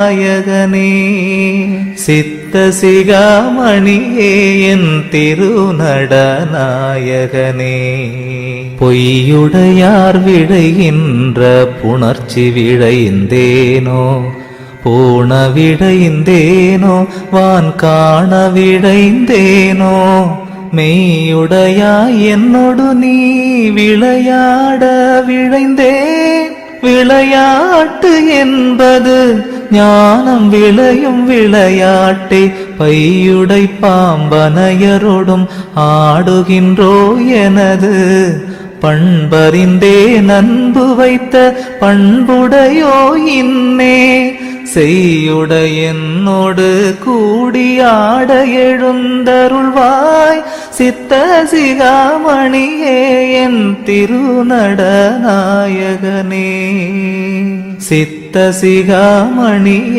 நாயகனே சித்த சிகாமணியே என் திருநடநாயகனே பொய்யுடையார் விடைகின்ற புணர்ச்சி விடைந்தேனோ பூண விடைந்தேனோ வான் காண விடைந்தேனோ மெய்யுடையாய் என்னொடு நீ விளையாட விழைந்தேன் விளையாட்டு என்பது ஞானம் விளையும் விளையாட்டே பையுடை பாம்பனையரோடும் ஆடுகின்றோ எனது பண்பறிந்தே நன்பு வைத்த பண்புடையோ இன்னே செய்யுடையனோடு கூடியாட எழுந்தருள்வாய் சித்த சிகாமணியே என் திருநடநாயகனே சித்த சிகாமணியே